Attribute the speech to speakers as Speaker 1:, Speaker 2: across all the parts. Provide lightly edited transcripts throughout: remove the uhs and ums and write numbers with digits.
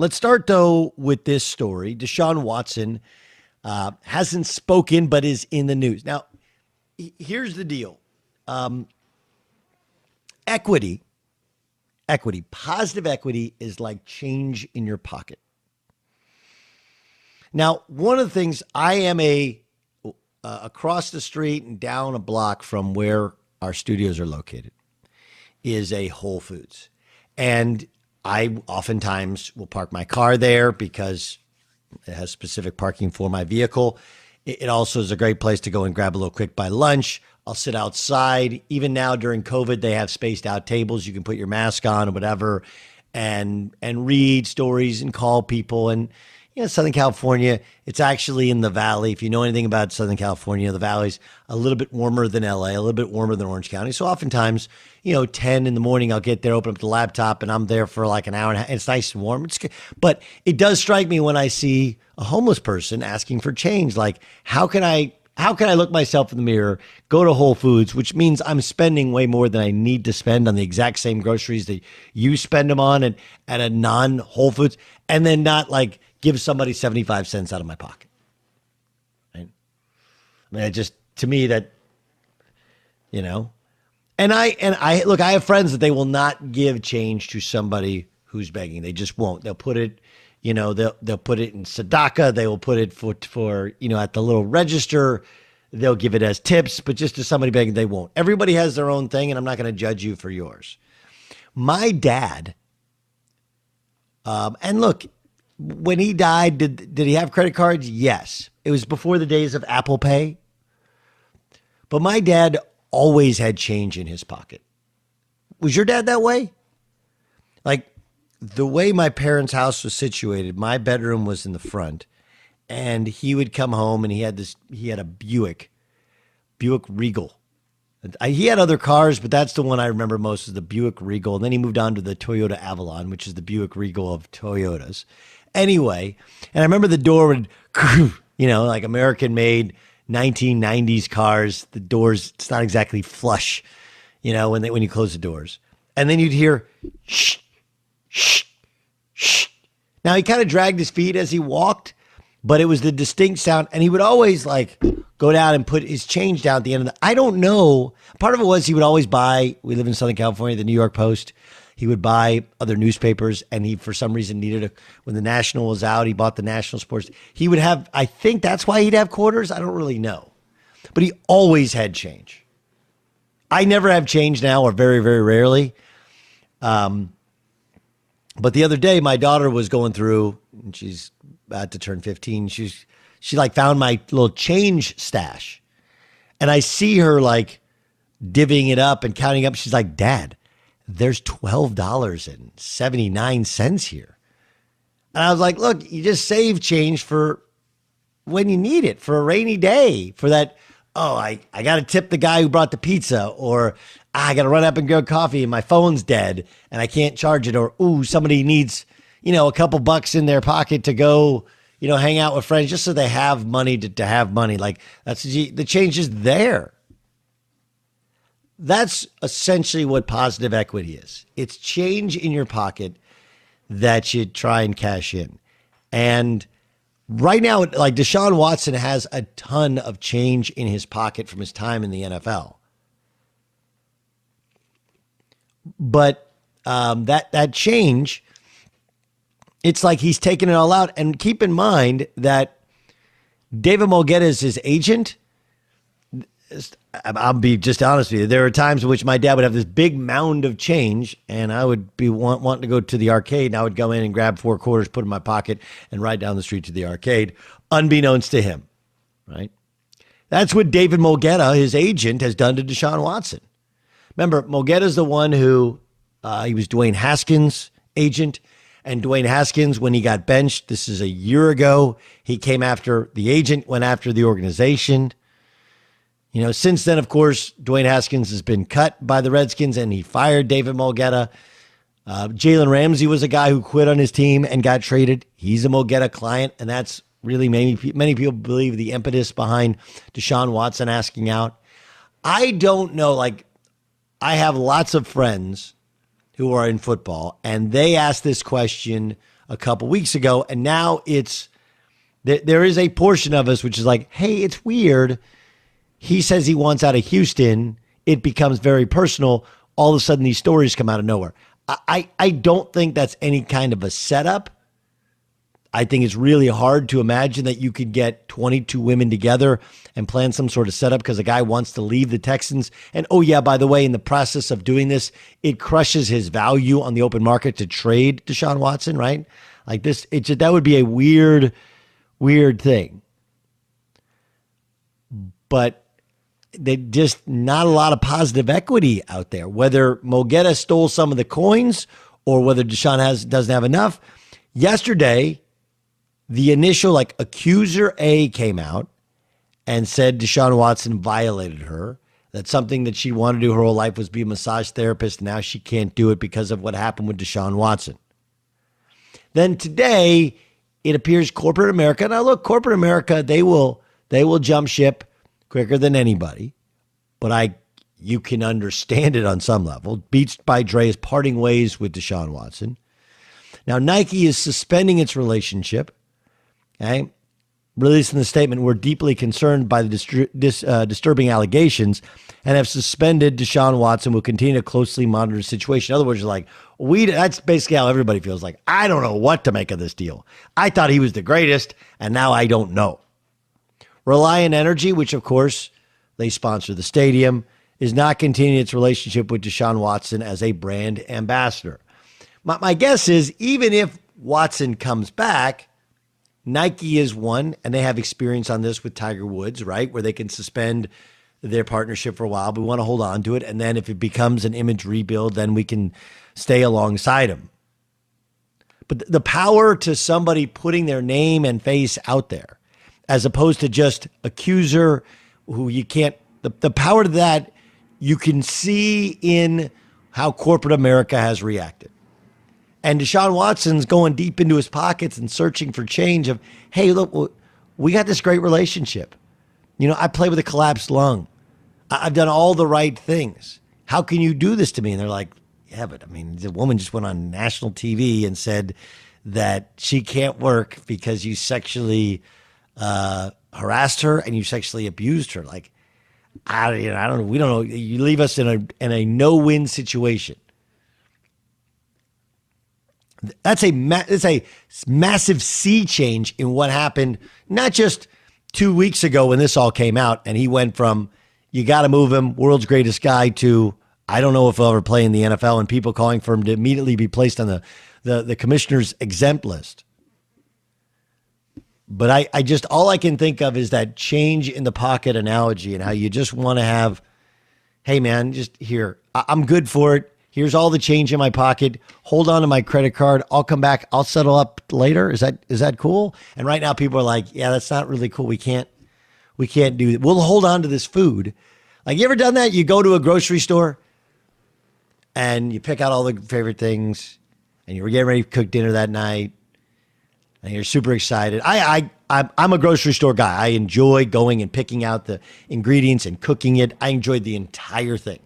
Speaker 1: let's start, though, with this story. Deshaun Watson hasn't spoken but is in the news. Now, here's the deal. Equity, positive equity is like change in your pocket. Now, one of the things, I am across the street and down a block from where our studios are located is a Whole Foods. And I oftentimes will park my car there because it has specific parking for my vehicle. It also is a great place to go and grab a little quick by lunch. I'll sit outside. Even now during COVID, they have spaced out tables. You can put your mask on or whatever and read stories and call people. And, Southern California, it's actually in the valley. If you know anything about Southern California, the valley's a little bit warmer than LA, a little bit warmer than Orange County. So oftentimes, 10 in the morning, I'll get there, open up the laptop, and I'm there for like an hour and a half. It's nice and warm. It's good. But it does strike me when I see a homeless person asking for change. Like, how can I look myself in the mirror, go to Whole Foods, which means I'm spending way more than I need to spend on the exact same groceries that you spend them on at a non-Whole Foods, and then not like give somebody 75 cents out of my pocket. Right? I mean, to me that, and I look, I have friends that they will not give change to somebody who's begging. They just won't. They'll put it, they'll put it in tzedakah. They will put it for at the little register. They'll give it as tips, but just to somebody begging, they won't. Everybody has their own thing, and I'm not going to judge you for yours. My dad, and look, when he died, did he have credit cards? Yes. It was before the days of Apple Pay. But my dad always had change in his pocket. Was your dad that way? Like, the way my parents' house was situated, my bedroom was in the front, and he would come home and he had a Buick Regal. He had other cars, but that's the one I remember most, is the Buick Regal. And then he moved on to the Toyota Avalon, which is the Buick Regal of Toyotas. Anyway, and I remember the door would, like American-made 1990s cars, the doors, it's not exactly flush, when you close the doors. And then you'd hear, shh, shh, shh. Now, he kind of dragged his feet as he walked, but it was the distinct sound. And he would always go down and put his change down at the end of I don't know. Part of it was he would always buy, we live in Southern California, the New York Post. He would buy other newspapers, and he, for some reason, when the National was out, he bought the National Sports. He would have, I think that's why he'd have quarters. I don't really know. But he always had change. I never have change now, or very, very rarely. But the other day, my daughter was going through, and she's about to turn 15. She found my little change stash. And I see her divvying it up and counting up. She's like, Dad, there's $12.79 here. And I was like, look, you just save change for when you need it, for a rainy day, for that, I got to tip the guy who brought the pizza, or I got to run up and grab coffee and my phone's dead and I can't charge it, or, somebody needs, a couple bucks in their pocket to go, hang out with friends just so they have money to have money. Like, that's the change is there. That's essentially what positive equity is. It's change in your pocket that you try and cash in. And right now, Deshaun Watson has a ton of change in his pocket from his time in the NFL. But that change, it's like he's taking it all out. And keep in mind that David Mulgeta is his agent. I'll be just honest with you. There are times in which my dad would have this big mound of change, and I would be wanting to go to the arcade, and I would go in and grab 4 quarters, put in my pocket, and ride down the street to the arcade, unbeknownst to him, right? That's what David Mulgeta, his agent, has done to Deshaun Watson. Remember, Mulgeta's the one who, he was Dwayne Haskins' agent, and Dwayne Haskins, when he got benched, this is a year ago, he came after the agent, went after the organization. Since then, of course, Dwayne Haskins has been cut by the Redskins, and he fired David Mulgeta. Jalen Ramsey was a guy who quit on his team and got traded. He's a Mulgeta client, and that's really many people believe the impetus behind Deshaun Watson asking out. I don't know. I have lots of friends who are in football, and they ask this question a couple weeks ago. And now there is a portion of us which is like, hey, it's weird. He says he wants out of Houston. It becomes very personal. All of a sudden, these stories come out of nowhere. I don't think that's any kind of a setup. I think it's really hard to imagine that you could get 22 women together and plan some sort of setup because a guy wants to leave the Texans. And oh yeah, by the way, in the process of doing this, it crushes his value on the open market to trade Deshaun Watson, right? Like this, that would be a weird thing. But they just not a lot of positive equity out there. Whether Mogetta stole some of the coins or whether Deshaun doesn't have enough. Yesterday, the initial accuser A came out and said Deshaun Watson violated her. That's something that she wanted to do her whole life was be a massage therapist. Now she can't do it because of what happened with Deshaun Watson. Then today, it appears corporate America. Now look, corporate America, they will jump ship quicker than anybody. But you can understand it on some level. Beats by Dre is parting ways with Deshaun Watson. Now Nike is suspending its relationship. Okay, releasing the statement, we're deeply concerned by the disturbing allegations and have suspended Deshaun Watson. Will continue to closely monitor the situation. In other words, that's basically how everybody feels. Like, I don't know what to make of this deal. I thought he was the greatest, and now I don't know. Reliant Energy, which of course they sponsor the stadium, is not continuing its relationship with Deshaun Watson as a brand ambassador. My guess is even if Watson comes back, Nike is one, and they have experience on this with Tiger Woods, right? Where they can suspend their partnership for a while. But we want to hold on to it. And then if it becomes an image rebuild, then we can stay alongside him. But the power to somebody putting their name and face out there, as opposed to just accuser who you can't, the power to that you can see in how corporate America has reacted. And Deshaun Watson's going deep into his pockets and searching for change of, hey, look, we got this great relationship. I play with a collapsed lung. I've done all the right things. How can you do this to me? And they're like, yeah, but the woman just went on national TV and said that she can't work because you sexually harassed her and you sexually abused her. Like, I don't know. We don't know. You leave us in a no-win situation. That's a massive sea change in what happened, not just 2 weeks ago when this all came out and he went from, you got to move him, world's greatest guy, to, I don't know if he'll ever play in the NFL, and people calling for him to immediately be placed on the commissioner's exempt list. But I just, all I can think of is that change in the pocket analogy and how you just want to have, hey man, just here, I'm good for it. Here's all the change in my pocket. Hold on to my credit card. I'll come back. I'll settle up later. Is that cool? And right now people are like, yeah, that's not really cool. We can't do it. We'll hold on to this food. Like, you ever done that? You go to a grocery store and you pick out all the favorite things and you were getting ready to cook dinner that night and you're super excited. I'm a grocery store guy. I enjoy going and picking out the ingredients and cooking it. I enjoyed the entire thing.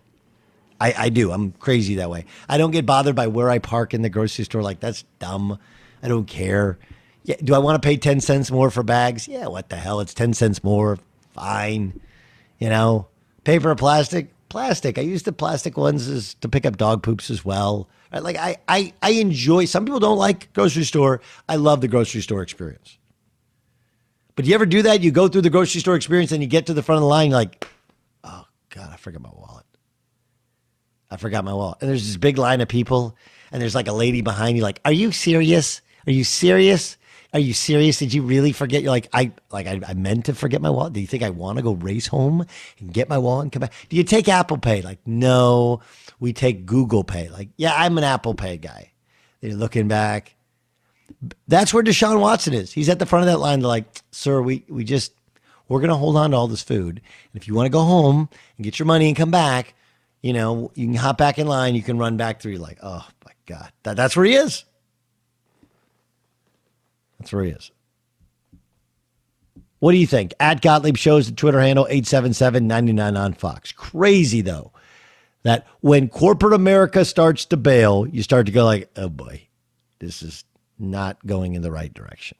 Speaker 1: I do. I'm crazy that way. I don't get bothered by where I park in the grocery store. Like, that's dumb. I don't care. Yeah, do I want to pay 10 cents more for bags? Yeah, what the hell? It's 10 cents more. Fine. Paper or plastic? Plastic. I use the plastic ones to pick up dog poops as well. Right? Like, I enjoy, some people don't like grocery store. I love the grocery store experience. But you ever do that? You go through the grocery store experience and you get to the front of the line, you're like, oh God, I forgot my wallet. And there's this big line of people, and there's like a lady behind you, like, are you serious? Are you serious? Are you serious? Did you really forget? You're like, I meant to forget my wallet. Do you think I want to go race home and get my wallet and come back? Do you take Apple Pay? Like, no, we take Google Pay. Like, yeah, I'm an Apple Pay guy. They're looking back. That's where Deshaun Watson is. He's at the front of that line. They're like, sir, we're going to hold on to all this food. And if you want to go home and get your money and come back, you can hop back in line. You can run back through. You're like, oh my God, that's where he is. That's where he is. What do you think? At Gottlieb shows the Twitter handle 877-99 on Fox. Crazy though, that when corporate America starts to bail, you start to go like, oh boy, this is not going in the right direction.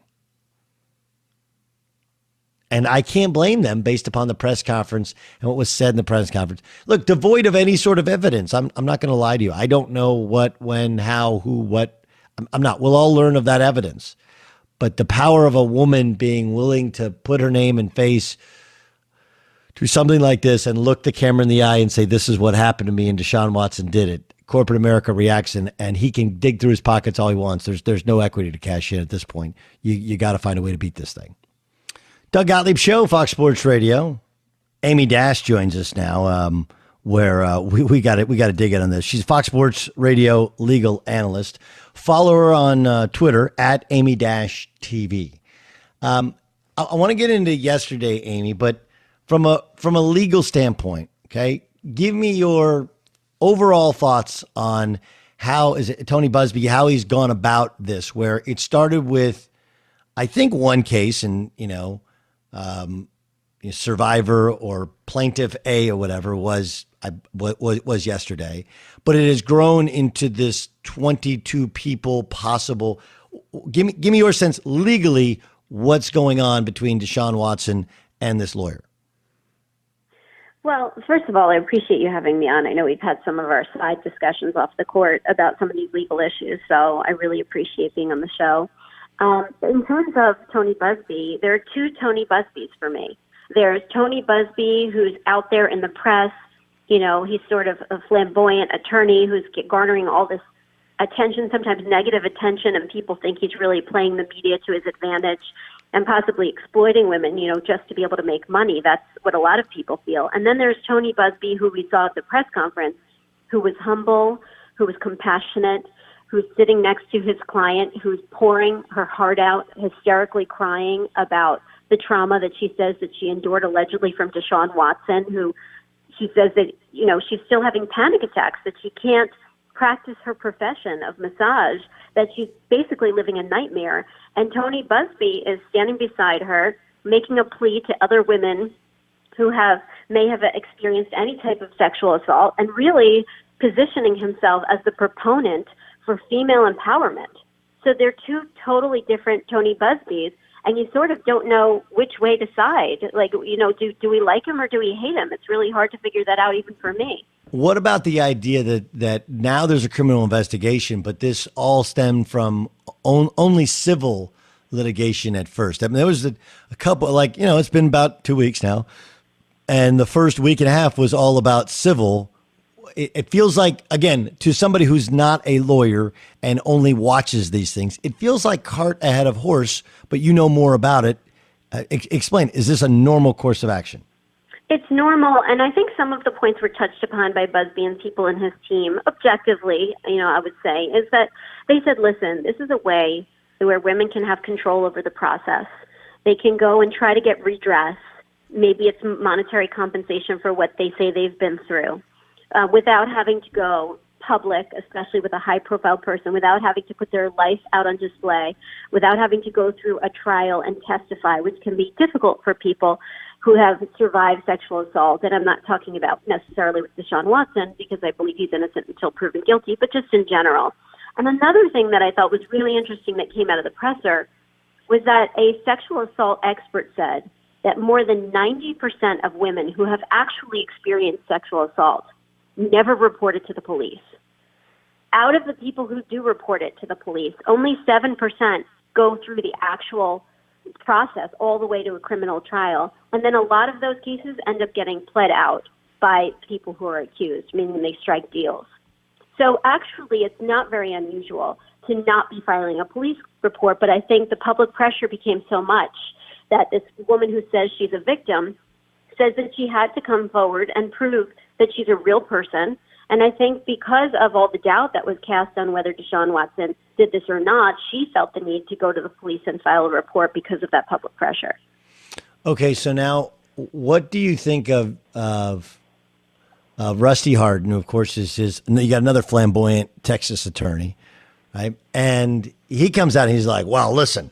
Speaker 1: And I can't blame them based upon the press conference and what was said in the press conference. Look, devoid of any sort of evidence. I'm not going to lie to you. I don't know what, when, how, who, what. I'm not. We'll all learn of that evidence. But the power of a woman being willing to put her name and face to something like this and look the camera in the eye and say, this is what happened to me, and Deshaun Watson did it. Corporate America reacts, and he can dig through his pockets all he wants. There's no equity to cash in at this point. You got to find a way to beat this thing. Doug Gottlieb Show, Fox Sports Radio. Amy Dash joins us now, where we got to dig in on this. She's a Fox Sports Radio legal analyst. Follow her on Twitter at Amy Dash TV. I want to get into yesterday, Amy, but from a legal standpoint, okay, give me your overall thoughts on how is it Tony Buzbee, how he's gone about this, where it started with, I think, one case, and survivor or plaintiff A or whatever was yesterday, but it has grown into this 22 people possible. Give me your sense legally what's going on between Deshaun Watson and this lawyer.
Speaker 2: Well, first of all, I appreciate you having me on. I know we've had some of our side discussions off the court about some of these legal issues, so I really appreciate being on the show. In terms of Tony Buzbee, there are two Tony Buzbees for me. There's Tony Buzbee, who's out there in the press. He's sort of a flamboyant attorney who's garnering all this attention, sometimes negative attention, and people think he's really playing the media to his advantage and possibly exploiting women, just to be able to make money. That's what a lot of people feel. And then there's Tony Buzbee, who we saw at the press conference, who was humble, who was compassionate, who's sitting next to his client, who's pouring her heart out, hysterically crying about the trauma that she says that she endured allegedly from Deshaun Watson, who she says that, she's still having panic attacks, that she can't practice her profession of massage, that she's basically living a nightmare. And Tony Buzbee is standing beside her, making a plea to other women who may have experienced any type of sexual assault, and really positioning himself as the proponent for female empowerment. So they're two totally different Tony Buzbees, and you sort of don't know which way to side. Like, do we like him or do we hate him? It's really hard to figure that out even for me.
Speaker 1: What about the idea that now there's a criminal investigation, but this all stemmed from only civil litigation at first? I mean, there was a couple, it's been about 2 weeks now, and the first week and a half was all about civil. It feels like, again, to somebody who's not a lawyer and only watches these things, it feels like cart ahead of horse, but you know more about it. Explain, is this a normal course of action?
Speaker 2: It's normal, and I think some of the points were touched upon by Buzbee and people in his team, objectively, I would say, is that they said, listen, this is a way where women can have control over the process. They can go and try to get redress. Maybe it's monetary compensation for what they say they've been through. Without having to go public, especially with a high-profile person, without having to put their life out on display, without having to go through a trial and testify, which can be difficult for people who have survived sexual assault. And I'm not talking about necessarily with Deshaun Watson, because I believe he's innocent until proven guilty, but just in general. And another thing that I thought was really interesting that came out of the presser was that a sexual assault expert said that more than 90% of women who have actually experienced sexual assault never report it to the police. Out of the people who do report it to the police, only 7% go through the actual process all the way to a criminal trial. And then a lot of those cases end up getting pled out by people who are accused, meaning they strike deals. So actually, it's not very unusual to not be filing a police report, but I think the public pressure became so much that this woman who says she's a victim says that she had to come forward and prove that she's a real person. And I think because of all the doubt that was cast on whether Deshaun Watson did this or not, she felt the need to go to the police and file a report because of that public pressure.
Speaker 1: Okay, so now what do you think of Rusty Hardin, who of course is you got another flamboyant Texas attorney, right? And he comes out and he's like, well, listen,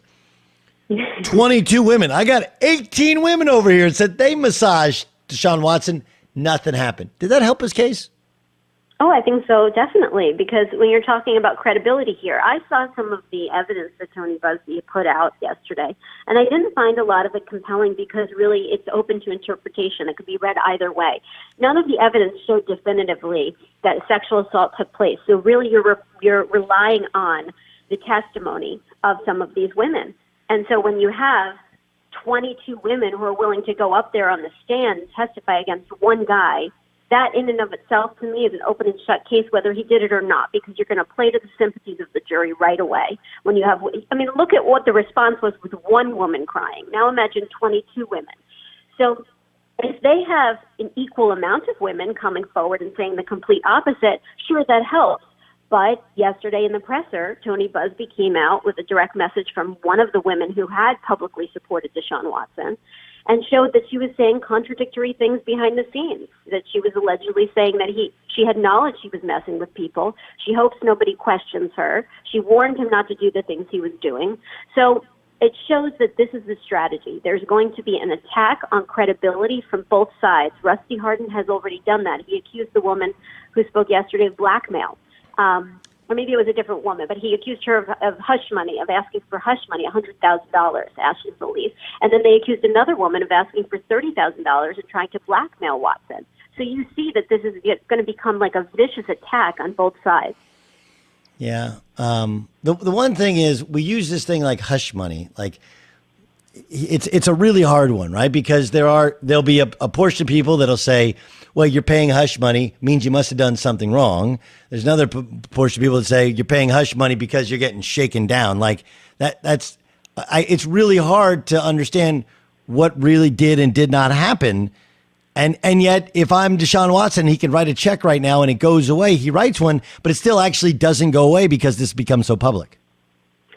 Speaker 1: 22 women. I got 18 women over here and said they massaged Deshaun Watson. Nothing happened. Did that help his case?
Speaker 2: Oh, I think so, definitely, because when you're talking about credibility here, I saw some of the evidence that Tony Busby put out yesterday, and I didn't find a lot of it compelling because really it's open to interpretation. It could be read either way. None of the evidence showed definitively that sexual assault took place. So really you're relying on the testimony of some of these women. And so when you have 22 women who are willing to go up there on the stand and testify against one guy, that in and of itself to me is an open and shut case whether he did it or not, because you're going to play to the sympathies of the jury right away. When you have, I mean, look at what the response was with one woman crying. Now imagine 22 women. So if they have an equal amount of women coming forward and saying the complete opposite, sure, that helps. But yesterday in the presser, Tony Busby came out with a direct message from one of the women who had publicly supported Deshaun Watson and showed that she was saying contradictory things behind the scenes, that she was allegedly saying that she had knowledge he was messing with people. She hopes nobody questions her. She warned him not to do the things he was doing. So it shows that this is the strategy. There's going to be an attack on credibility from both sides. Rusty Hardin has already done that. He accused the woman who spoke yesterday of blackmail. Or maybe it was a different woman, but he accused her of hush money, of asking for hush money, $100,000, Ashley Solis. And then they accused another woman of asking for $30,000 and trying to blackmail Watson. So you see that this is going to become like a vicious attack on both sides.
Speaker 1: Yeah. The one thing is we use this thing like hush money. Like it's a really hard one, right? Because there'll be a portion of people that'll say, well, you're paying hush money means you must have done something wrong. There's another portion of people that say you're paying hush money because you're getting shaken down. Like it's really hard to understand what really did and did not happen. And yet, if I'm Deshaun Watson, he can write a check right now and it goes away. He writes one, but it still actually doesn't go away because this becomes so public.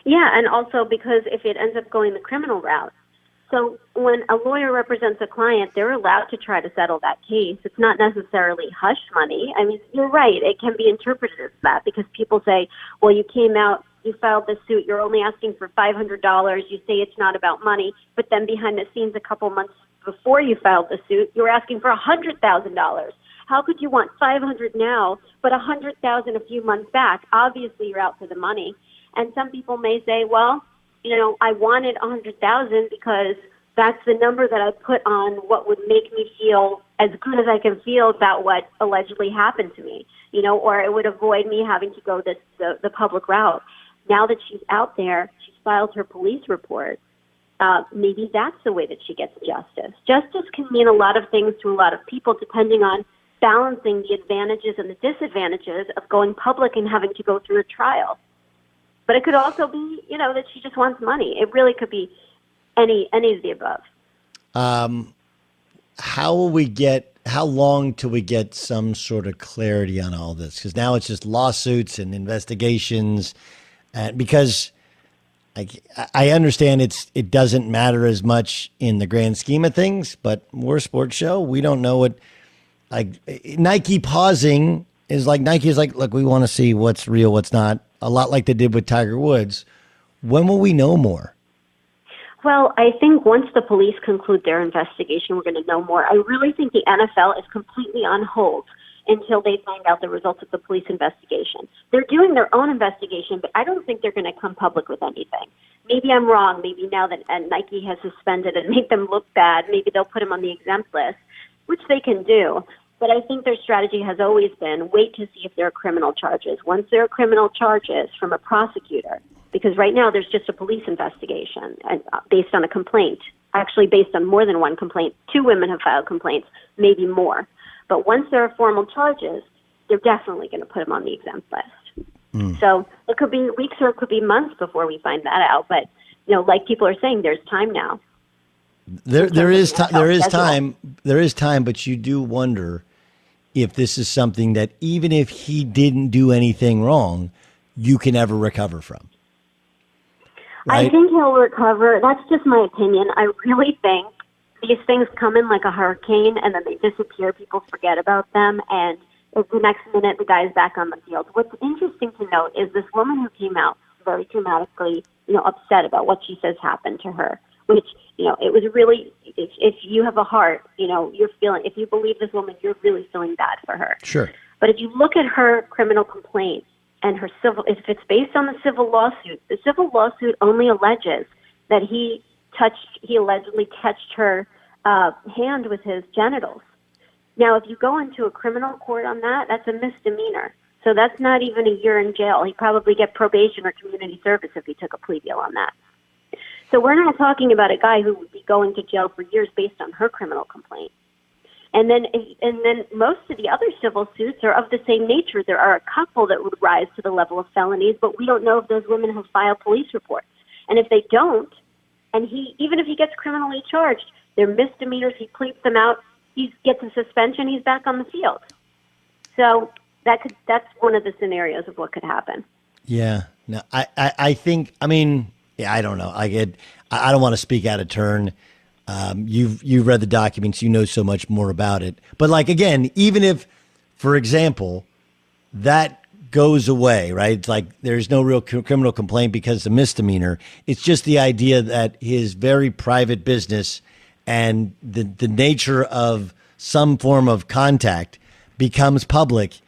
Speaker 2: Yeah, and also because if it ends up going the criminal route. So when a lawyer represents a client, they're allowed to try to settle that case. It's not necessarily hush money. I mean, you're right. It can be interpreted as that because people say, well, you came out, you filed this suit, you're only asking for $500. You say it's not about money, but then behind the scenes a couple months before you filed the suit, you were asking for $100,000. How could you want $500 now, but $100,000 a few months back? Obviously, you're out for the money. And some people may say, well, I wanted $100,000 because that's the number that I put on what would make me feel as good as I can feel about what allegedly happened to me, or it would avoid me having to go the public route. Now that she's out there, she's filed her police report. Maybe that's the way that she gets justice. Justice can mean a lot of things to a lot of people, depending on balancing the advantages and the disadvantages of going public and having to go through a trial. But it could also be, that she just wants money. It really could be any of the above.
Speaker 1: How long till we get some sort of clarity on all this? Because now it's just lawsuits and investigations. And because I understand it doesn't matter as much in the grand scheme of things, but we're a sports show. We don't know what, Nike pausing is like, Nike is like, look, we want to see what's real, what's not. A lot like they did with Tiger Woods. When will we know more?
Speaker 2: Well, I think once the police conclude their investigation, we're going to know more. I really think the NFL is completely on hold until they find out the results of the police investigation. They're doing their own investigation, but I don't think they're going to come public with anything. Maybe I'm wrong. Maybe now that Nike has suspended and made them look bad, maybe they'll put them on the exempt list, which they can do. But I think their strategy has always been wait to see if there are criminal charges. Once there are criminal charges from a prosecutor, because right now there's just a police investigation based on a complaint, actually based on more than one complaint. 2 women have filed complaints, maybe more. But once there are formal charges, they're definitely going to put them on the exempt list. So it could be weeks or it could be months before we find that out. But, like people are saying, there's time now.
Speaker 1: There is time, but you do wonder if this is something that even if he didn't do anything wrong, you can ever recover from. Right?
Speaker 2: I think he'll recover. That's just my opinion. I really think these things come in like a hurricane and then they disappear. People forget about them. And the next minute, the guy's back on the field. What's interesting to note is this woman who came out very dramatically, upset about what she says happened to her, which, it was really, if you have a heart, you're feeling, if you believe this woman, you're really feeling bad for her.
Speaker 1: Sure.
Speaker 2: But if you look at her criminal complaint and her civil, if it's based on the civil lawsuit only alleges that he allegedly touched her hand with his genitals. Now, if you go into a criminal court on that, that's a misdemeanor. So that's not even a year in jail. He'd probably get probation or community service if he took a plea deal on that. So we're not talking about a guy who would be going to jail for years based on her criminal complaint. And then most of the other civil suits are of the same nature. There are a couple that would rise to the level of felonies, but we don't know if those women have filed police reports. And if they don't, and even if he gets criminally charged, they're misdemeanors, he pleads them out, he gets a suspension, he's back on the field. So that's one of the scenarios of what could happen.
Speaker 1: Yeah. No, I think, I mean, yeah, I don't know. I don't want to speak out of turn. You've read the documents, you know so much more about it. But like, again, even if, for example, that goes away, right? It's like there's no real criminal complaint because it's a misdemeanor. It's just the idea that his very private business and the nature of some form of contact becomes public.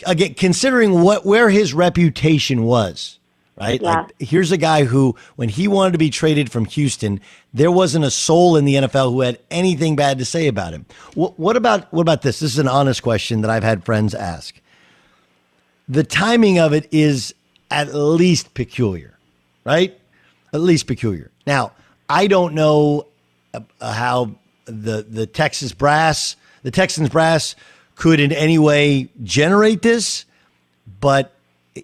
Speaker 1: Again, considering where his reputation was. Right?
Speaker 2: Yeah.
Speaker 1: Like, here's a guy who, when he wanted to be traded from Houston, there wasn't a soul in the NFL who had anything bad to say about him. What about this? This is an honest question that I've had friends ask. The timing of it is at least peculiar, right? At least peculiar. Now, I don't know how the Texans brass could in any way generate this, but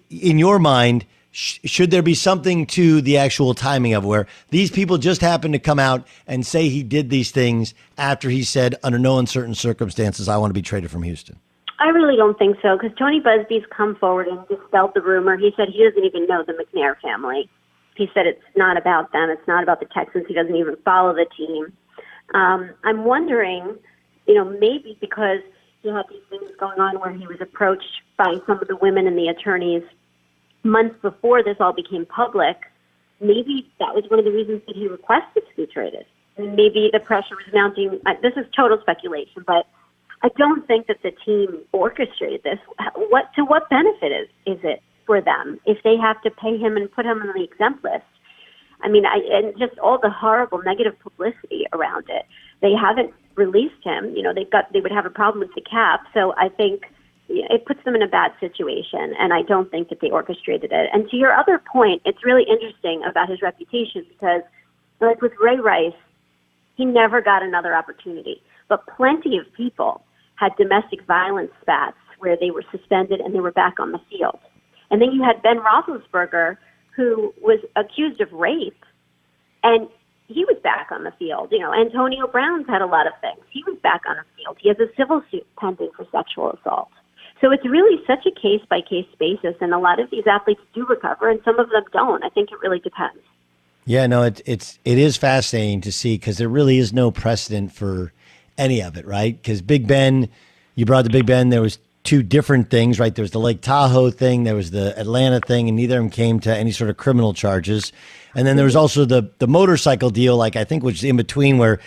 Speaker 1: in your mind, should there be something to the actual timing of where these people just happen to come out and say he did these things after he said, under no uncertain circumstances, I want to be traded from Houston?
Speaker 2: I really don't think so, because Tony Busby's come forward and dispelled the rumor. He said he doesn't even know the McNair family. He said it's not about them. It's not about the Texans. He doesn't even follow the team. I'm wondering, maybe because he had these things going on where he was approached by some of the women and the attorneys months before this all became public, maybe that was one of the reasons that he requested to be traded. And maybe the pressure was mounting. This is total speculation, but I don't think that the team orchestrated this. To what benefit is it for them if they have to pay him and put him on the exempt list? I mean, and just all the horrible negative publicity around it. They haven't released him. They would have a problem with the cap. So I think it puts them in a bad situation, and I don't think that they orchestrated it. And to your other point, it's really interesting about his reputation because, like with Ray Rice, he never got another opportunity. But plenty of people had domestic violence spats where they were suspended and they were back on the field. And then you had Ben Roethlisberger, who was accused of rape, and he was back on the field. Antonio Brown's had a lot of things. He was back on the field. He has a civil suit pending for sexual assault. So it's really such a case-by-case basis, and a lot of these athletes do recover, and some of them don't. I think it really depends.
Speaker 1: Yeah, no, it is fascinating to see because there really is no precedent for any of it, right? Because Big Ben, you brought the Big Ben, there was two different things, right? There was the Lake Tahoe thing, there was the Atlanta thing, and neither of them came to any sort of criminal charges. And then there was also the motorcycle deal, like I think which is in between where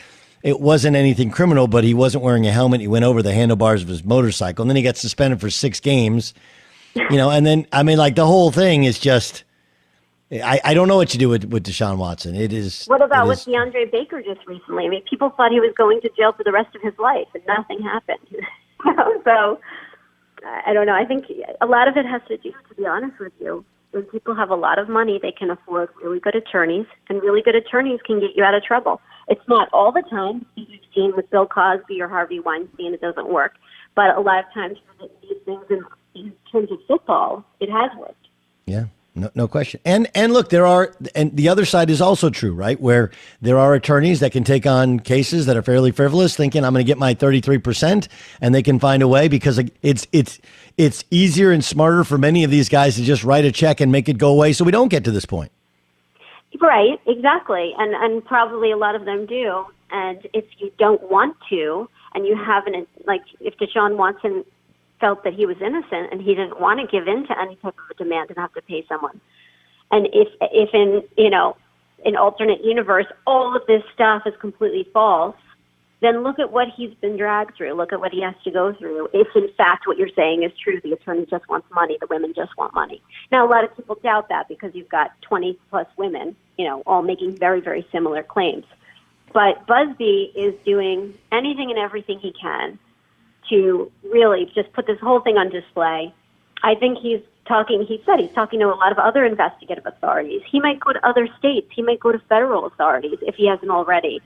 Speaker 1: it wasn't anything criminal, but he wasn't wearing a helmet. He went over the handlebars of his motorcycle, and then he got suspended for 6 games. And then, I mean, like the whole thing is just, I don't know what you do with Deshaun Watson. It is.
Speaker 2: What about with DeAndre Baker just recently? I mean, people thought he was going to jail for the rest of his life, and nothing happened. So, I don't know. I think a lot of it has to do, to be honest with you, when people have a lot of money, they can afford really good attorneys, and really good attorneys can get you out of trouble. It's not all the time. You've seen with Bill Cosby or Harvey Weinstein, it doesn't work. But a lot of times for these things in terms of football, it has worked.
Speaker 1: Yeah, no question. And look, and the other side is also true, right? Where there are attorneys that can take on cases that are fairly frivolous, thinking I'm going to get my 33%, and they can find a way because it's easier and smarter for many of these guys to just write a check and make it go away so we don't get to this point.
Speaker 2: Right, exactly. And probably a lot of them do. And if you don't want to, and you haven't, like if Deshaun Watson felt that he was innocent and he didn't want to give in to any type of a demand and have to pay someone. And if in, an alternate universe, all of this stuff is completely false, then look at what he's been dragged through. Look at what he has to go through. If, in fact, what you're saying is true, the attorney just wants money, the women just want money. Now, a lot of people doubt that because you've got 20-plus women, all making very, very similar claims. But Busby is doing anything and everything he can to really just put this whole thing on display. I think he said he's talking to a lot of other investigative authorities. He might go to other states. He might go to federal authorities if he hasn't already.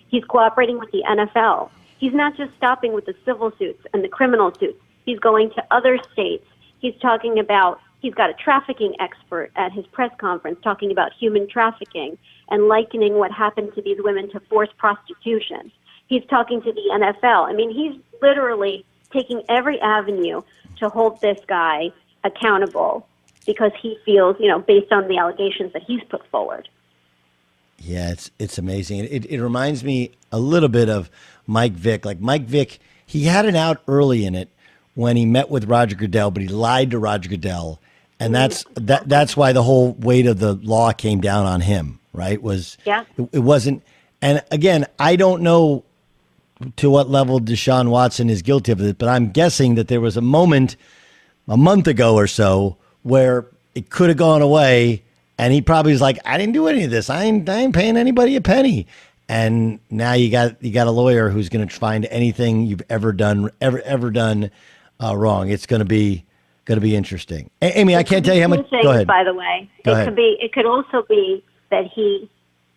Speaker 2: He's cooperating with the NFL. He's not just stopping with the civil suits and the criminal suits. He's going to other states. He's got a trafficking expert at his press conference talking about human trafficking and likening what happened to these women to forced prostitution. He's talking to the NFL. I mean, he's literally taking every avenue to hold this guy accountable because he feels, based on the allegations that he's put forward.
Speaker 1: Yeah, it's amazing. It reminds me a little bit of Mike Vick. Like Mike Vick, he had it out early in it when he met with Roger Goodell, but he lied to Roger Goodell, and that's why the whole weight of the law came down on him. Right? It wasn't. And again, I don't know to what level Deshaun Watson is guilty of it, but I'm guessing that there was a moment a month ago or so where it could have gone away. And he probably was like, I didn't do any of this. I ain't paying anybody a penny. And now you got a lawyer who's going to find anything you've ever done wrong. It's going to be interesting. Amy, I can't tell you how much. Go ahead.
Speaker 2: By the way, it could also be that he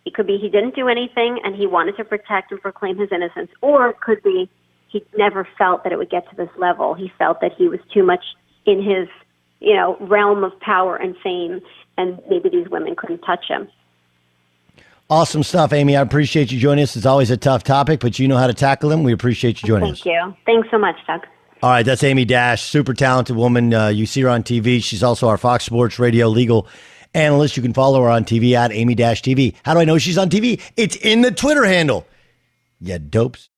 Speaker 2: didn't do anything and he wanted to protect and proclaim his innocence, or it could be he never felt that it would get to this level. He felt that he was too much in his realm of power and fame, and maybe these women couldn't touch him.
Speaker 1: Awesome stuff, Amy. I appreciate you joining us. It's always a tough topic, but you know how to tackle them. We appreciate you joining us.
Speaker 2: Thank you. Thanks so much, Doug.
Speaker 1: All right, that's Amy Dash, super talented woman. You see her on TV. She's also our Fox Sports Radio legal analyst. You can follow her on TV at Amy Dash TV. How do I know she's on TV? It's in the Twitter handle. Yeah, dopes.